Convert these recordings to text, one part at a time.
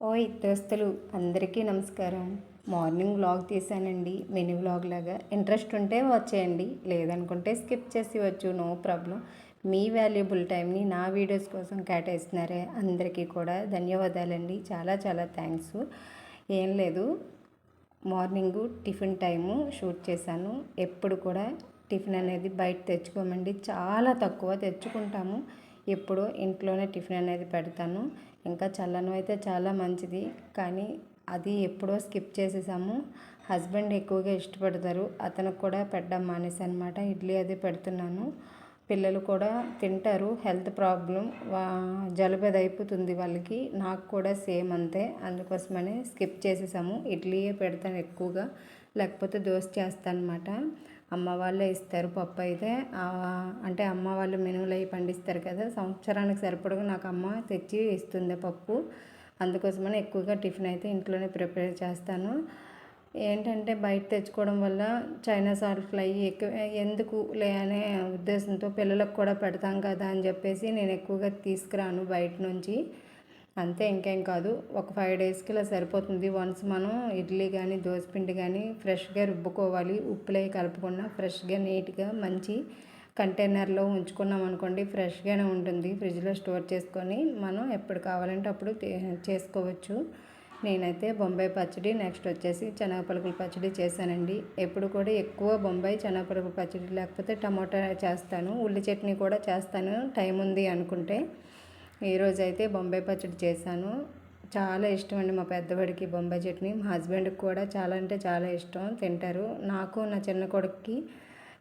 ఓయ్ దోస్తులు అందరికీ నమస్కారం. మార్నింగ్ వ్లాగ్ తీసానండి, మినీ వ్లాగ్ లాగా. ఇంట్రెస్ట్ ఉంటే వచ్చేయండి, లేదనుకుంటే స్కిప్ చేసి వచ్చు, నో ప్రాబ్లం. మీ వాల్యుబుల్ టైంని నా వీడియోస్ కోసం కేటాయిస్తున్నారే అందరికీ కూడా ధన్యవాదాలండి. చాలా చాలా థ్యాంక్స్. ఏం లేదు, మార్నింగు టిఫిన్ టైము షూట్ చేశాను. ఎప్పుడు కూడా టిఫిన్ అనేది బయట తెచ్చుకోమండి, చాలా తక్కువ తెచ్చుకుంటాము. ఎప్పుడో ఇంట్లోనే టిఫిన్ అనేది పెడతాను. ఇంకా చల్లనం అయితే చాలా మంచిది, కానీ అది ఎప్పుడో స్కిప్ చేసేసాము. హస్బెండ్ ఎక్కువగా ఇష్టపడతారు, అతనికి కూడా పెట్టడం మానేసి అనమాట. ఇడ్లీ అది పెడుతున్నాను, పిల్లలు కూడా తింటారు. హెల్త్ ప్రాబ్లం, జలుబు అది అయిపోతుంది వాళ్ళకి, నాకు కూడా సేమ్ అంతే. అందుకోసమని స్కిప్ చేసేసాము. ఇడ్లీయే పెడతాను ఎక్కువగా, లేకపోతే దోశ చేస్తాను అనమాట. అమ్మ వాళ్ళే ఇస్తారు పప్పు అయితే. అంటే అమ్మ వాళ్ళు మినుములు అవి పండిస్తారు కదా, సంవత్సరానికి సరిపడగా నాకు అమ్మ తెచ్చి ఇస్తుంది పప్పు. అందుకోసమని ఎక్కువగా టిఫిన్ అయితే ఇంట్లోనే ప్రిపేర్ చేస్తాను. ఏంటంటే బయట తెచ్చుకోవడం వల్ల చైనా సాల్ట్లు అవి ఎక్కువ ఎందుకు లే అనే ఉద్దేశంతో పిల్లలకు కూడా పెడతాం కదా అని చెప్పేసి నేను ఎక్కువగా తీసుకురాను బయట నుంచి. అంతే, ఇంకేం కాదు. ఒక 5 డేస్కి ఇలా సరిపోతుంది. వన్స్ మనం ఇడ్లీ కానీ దోసపిండి కానీ ఫ్రెష్గా రుబ్బుకోవాలి. ఉప్పులే కలపకుండా ఫ్రెష్గా నీట్గా మంచి కంటైనర్లో ఉంచుకున్నాం అనుకోండి, ఫ్రెష్గానే ఉంటుంది. ఫ్రిడ్జ్లో స్టోర్ చేసుకొని మనం ఎప్పుడు కావాలంటే అప్పుడు చేసుకోవచ్చు. నేనైతే బొంబాయి పచ్చడి, నెక్స్ట్ వచ్చేసి శనగపలుకుల పచ్చడి చేశానండి. ఎప్పుడు కూడా ఎక్కువ బొంబాయి శనగపలుకుల పచ్చడి, లేకపోతే టమాటా చేస్తాను. ఉల్లి చట్నీ కూడా చేస్తాను టైం ఉంది అనుకుంటే. ఈరోజు అయితే బొంబాయి పచ్చడి చేశాను. చాలా ఇష్టం అండి మా పెద్దవాడికి బొంబాయి చట్నీ, మా హస్బెండ్కి కూడా చాలా అంటే చాలా ఇష్టం, తింటారు. నాకు నా చిన్న కొడుకుకి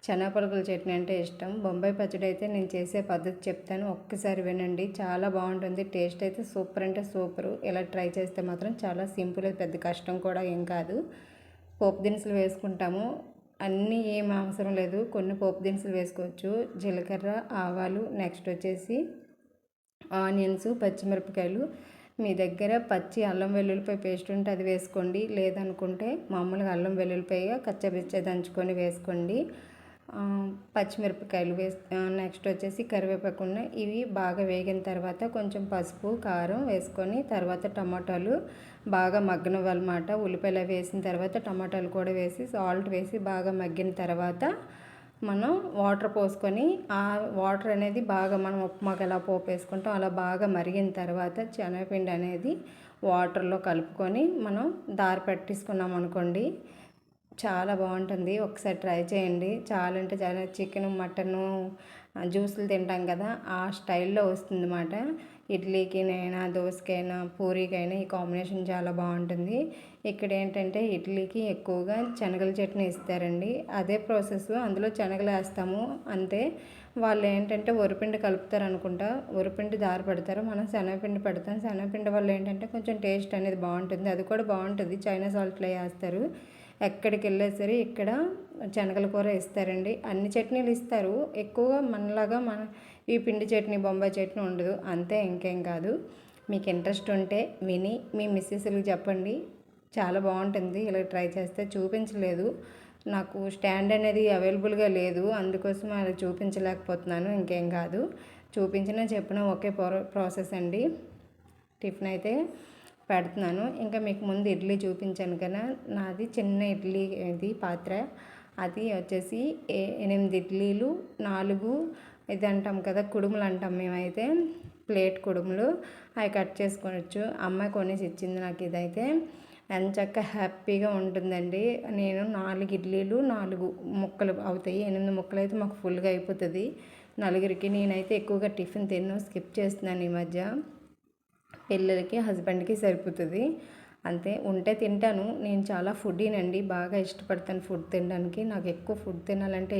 శనగపలుకుల చట్నీ అంటే ఇష్టం. బొంబాయి పచ్చడి అయితే నేను చేసే పద్ధతి చెప్తాను, ఒక్కసారి వినండి. చాలా బాగుంటుంది, టేస్ట్ అయితే సూపర్ అంటే సూపరు. ఇలా ట్రై చేస్తే మాత్రం చాలా సింపుల్, పెద్ద కష్టం కూడా ఏం కాదు. పోపు దినుసులు వేసుకుంటాము, అన్నీ ఏం అవసరం లేదు, కొన్ని పోపు దినుసులు వేసుకోవచ్చు. జీలకర్ర, ఆవాలు, నెక్స్ట్ వచ్చేసి ఆనియన్స్, పచ్చిమిరపకాయలు. మీ దగ్గర పచ్చి అల్లం వెల్లుల్లిపాయ పేస్ట్ ఉంటే అది వేసుకోండి, లేదనుకుంటే మామూలుగా అల్లం వెల్లుల్లిపాయ కచ్చబిచ్చ దంచుకొని వేసుకోండి. పచ్చిమిరపకాయలు నెక్స్ట్ వచ్చేసి కరివేపాకు. ఇవి బాగా వేగిన తర్వాత కొంచెం పసుపు, కారం వేసుకొని తర్వాత టమాటాలు బాగా మగ్గనివ్వాలన్నమాట. ఉల్లిపాయలు వేసిన తర్వాత టమాటాలు కూడా వేసి సాల్ట్ వేసి బాగా మగ్గిన తర్వాత మనం వాటర్ పోసుకొని, ఆ వాటర్ అనేది బాగా మనం ఉప్మాకి ఎలా పోపు వేసుకుంటాం అలా బాగా మరిగిన తర్వాత శనగపిండి అనేది వాటర్లో కలుపుకొని మనం దారి పట్టించుకున్నాం అనుకోండి, చాలా బాగుంటుంది. ఒకసారి ట్రై చేయండి. చాలా అంటే చాలా, చికెను, మటను జ్యూసులు తింటాం కదా, ఆ స్టైల్లో వస్తుంది అన్నమాట. ఇడ్లీకినైనా దోసకైనా పూరీకైనా ఈ కాంబినేషన్ చాలా బాగుంటుంది. ఇక్కడ ఏంటంటే ఇడ్లీకి ఎక్కువగా శనగల చట్నీ ఇస్తారండి, అదే ప్రాసెస్. అందులో శనగలు వేస్తాము అంతే. వాళ్ళు ఏంటంటే వరిపిండి కలుపుతారు అనుకుంటా, వరిపిండి దారి పెడతారు, మనం శనగపిండి పెడతాం. శనగపిండి వల్ల ఏంటంటే కొంచెం టేస్ట్ అనేది బాగుంటుంది, అది కూడా బాగుంటుంది. చైనా సాల్ట్లో వేస్తారు. ఎక్కడికి వెళ్ళా సరే ఇక్కడ శనగల కూర ఇస్తారండి. అన్ని చట్నీలు ఇస్తారు, ఎక్కువగా మనలాగా ఈ పిండి చట్నీ బొంబాయి చట్నీ ఉండదు అంతే, ఇంకేం కాదు. మీకు ఇంట్రెస్ట్ ఉంటే విని మీ మిస్సెస్లకు చెప్పండి, చాలా బాగుంటుంది. ఇలా ట్రై చేస్తే. చూపించలేదు, నాకు స్టాండ్ అనేది అవైలబుల్గా లేదు, అందుకోసం అది చూపించలేకపోతున్నాను, ఇంకేం కాదు. చూపించినా చెప్పినా ఒకే ప్రాసెస్ అండి. టిఫిన్ అయితే పెడుతున్నాను. ఇంకా మీకు ముందు ఇడ్లీ చూపించాను కదా, నాది చిన్న ఇడ్లీ ఇది పాత్ర, అది వచ్చేసి 8 ఇడ్లీలు, 4 ఇది అంటాం కదా కుడుములు అంటాం మేమైతే, ప్లేట్ కుడుములు, అవి కట్ చేసుకోవచ్చు. అమ్మాయి కొనేసి ఇచ్చింది నాకు. ఇదైతే ఎంచక్క హ్యాపీగా ఉంటుందండి. నేను 4 ఇడ్లీలు 4 ముక్కలు అవుతాయి, 8 ముక్కలు అయితే మాకు ఫుల్గా అయిపోతుంది నలుగురికి. నేనైతే ఎక్కువగా టిఫిన్ తిన్ను, స్కిప్ చేస్తున్నాను ఈ మధ్య. పిల్లలకి హస్బెండ్కి సరిపోతుంది అంతే. ఉంటే తింటాను, నేను చాలా ఫుడ్డీనండి, బాగా ఇష్టపడతాను ఫుడ్ తినడానికి. నాకు ఎక్కువ ఫుడ్ తినాలంటే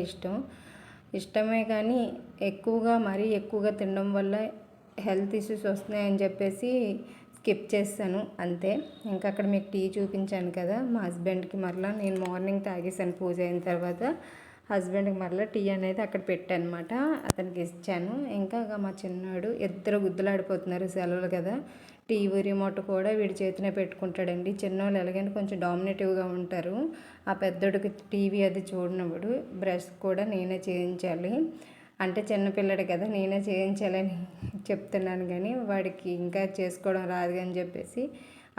ఇష్టమే కానీ మరీ ఎక్కువగా తినడం వల్ల హెల్త్ ఇష్యూస్ వస్తున్నాయని చెప్పేసి స్కిప్ చేస్తాను అంతే. ఇంకా అక్కడ మీకు టీ చూపించాను కదా, మా హస్బెండ్కి మరలా నేను మార్నింగ్ తాగేసాను పూజ అయిన తర్వాత. హస్బెండ్కి మరలా టీ అనేది అక్కడ పెట్టానమాట, అతనికి ఇచ్చాను. ఇంకా మా చిన్నాడు ఇద్దరు గుద్దులాడిపోతున్నారు, సెలవులు కదా. టీవీ రిమోట్ కూడా వీడి చేతినే పెట్టుకుంటాడండి. చిన్నవాళ్ళు ఎలాగైనా కొంచెం డామినేటివ్గా ఉంటారు. ఆ పెద్దోడికి టీవీ అది చూడనివ్వడు. బ్రష్ కూడా నేనే చేయించాలి. అంటే చిన్నపిల్లడు కదా, నేనే చేయించాలని చెప్తున్నాను, కానీ వాడికి ఇంకా చేసుకోవడం రాదు అని చెప్పేసి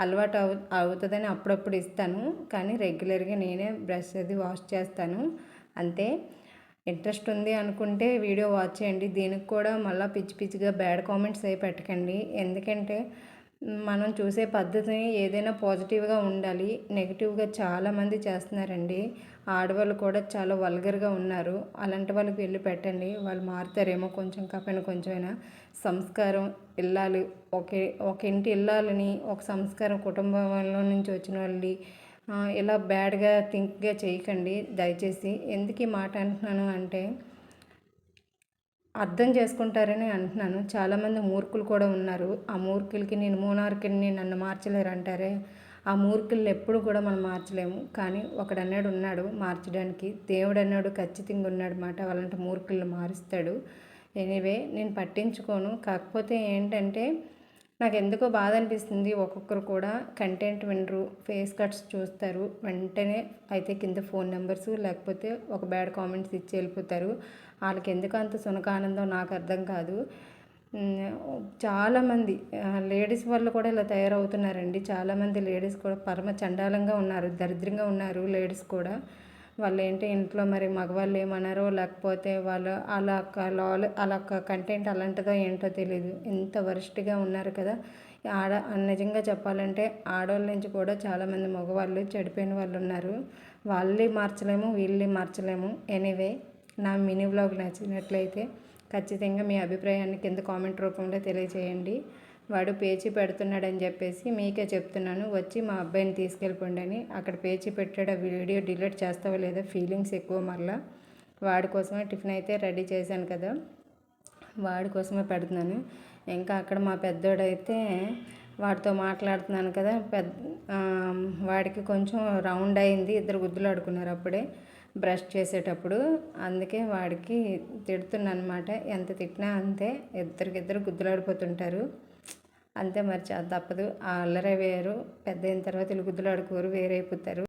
అలవాటు అవుతుందని అప్పుడప్పుడు ఇస్తాను, కానీ రెగ్యులర్గా నేనే బ్రష్ అది వాష్ చేస్తాను అంతే. ఇంట్రెస్ట్ ఉంది అనుకుంటే వీడియో వాచ్ చేయండి. దీనికి కూడా మళ్ళీ పిచ్చి పిచ్చిగా బ్యాడ్ కామెంట్స్ అవి పెట్టకండి, ఎందుకంటే మనం చూసే పద్ధతిని ఏదైనా పాజిటివ్గా ఉండాలి. నెగిటివ్గా చాలామంది చేస్తున్నారండి. ఆడవాళ్ళు కూడా చాలా వల్గర్గా ఉన్నారు. అలాంటి వాళ్ళకి వెళ్ళి పెట్టండి, వాళ్ళు మారుతారేమో కొంచెం కాకపోయినా కొంచెమైనా. సంస్కారం ఇల్లాలు ఒక ఇంటి ఇల్లాలని, ఒక సంస్కారం కుటుంబంలో నుంచి వచ్చిన వాళ్ళని ఇలా బ్యాడ్గా థింక్గా చేయకండి దయచేసి. ఎందుకు ఈ మాట అంటున్నాను అంటే అర్థం చేసుకుంటారని అంటున్నాను. చాలామంది మూర్ఖులు కూడా ఉన్నారు. ఆ మూర్ఖులకి నేను మూనార్కుని నన్ను మార్చలేరు అంటారే, ఆ మూర్ఖుల్ని ఎప్పుడు కూడా మనం మార్చలేము, కానీ ఒకడన్నాడు ఉన్నాడు మార్చడానికి, దేవుడు అన్నాడు ఖచ్చితంగా ఉన్నాడు మాట, అలాంటి మూర్ఖుల్ని మారుస్తాడు. ఎనీవే నేను పట్టించుకోను. కాకపోతే ఏంటంటే నాకు ఎందుకో బాధ అనిపిస్తుంది, ఒక్కొక్కరు కూడా కంటెంట్ వినరు, ఫేస్ కట్స్ చూస్తారు, వెంటనే అయితే కింద ఫోన్ నెంబర్స్ లేకపోతే ఒక బ్యాడ్ కామెంట్స్ ఇచ్చి వెళ్ళిపోతారు. వాళ్ళకి ఎందుకు అంత సునకానందం నాకు అర్థం కాదు. చాలామంది లేడీస్ వాళ్ళు కూడా ఇలా తయారవుతున్నారండి. చాలామంది లేడీస్ కూడా పరమ చండాలంగా ఉన్నారు, దరిద్రంగా ఉన్నారు లేడీస్ కూడా. వాళ్ళు ఏంటి ఇంట్లో మరి మగవాళ్ళు ఏమన్నారో లేకపోతే వాళ్ళు అలా కంటెంట్ అలాంటిదో ఏంటో తెలియదు, ఎంత వరస్ట్గా ఉన్నారు కదా. నిజంగా చెప్పాలంటే ఆడవాళ్ళ నుంచి కూడా చాలామంది మగవాళ్ళు చెడిపోయిన వాళ్ళు ఉన్నారు. వాళ్ళే మార్చలేము, వీళ్ళే మార్చలేము. ఎనీవే నా మినీ వ్లాగ్ నచ్చినట్లయితే ఖచ్చితంగా మీ అభిప్రాయాన్ని కింద కామెంట్ రూపంలో తెలియజేయండి. వాడు పేచీ పెడుతున్నాడని చెప్పేసి మీకే చెప్తున్నాను, వచ్చి మా అబ్బాయిని తీసుకెళ్ళిపోండి అని. అక్కడ పేచీ పెట్టాడు, ఆ వీడియో డిలీట్ చేస్తావో లేదా, ఫీలింగ్స్ ఎక్కువ మళ్ళీ. వాడి కోసమే టిఫిన్ అయితే రెడీ చేశాను కదా, వాడి కోసమే పెడుతున్నాను. ఇంకా అక్కడ మా పెద్దోడైతే వాడితో మాట్లాడుతున్నాను కదా, వాడికి కొంచెం రౌండ్ అయింది, ఇద్దరు గుద్దులు ఆడుకున్నారు అప్పుడే బ్రష్ చేసేటప్పుడు, అందుకే వాడికి తిడుతున్నా అనమాట. ఎంత తిట్టినా అంతే, ఇద్దరికిద్దరు గుద్దులాడిపోతుంటారు అంతే, మరి తప్పదు. ఆ అల్లరే వేరు, పెద్ద అయిన తర్వాత వీళ్ళు గుద్దులాడుకోరు, వేరైపోతారు.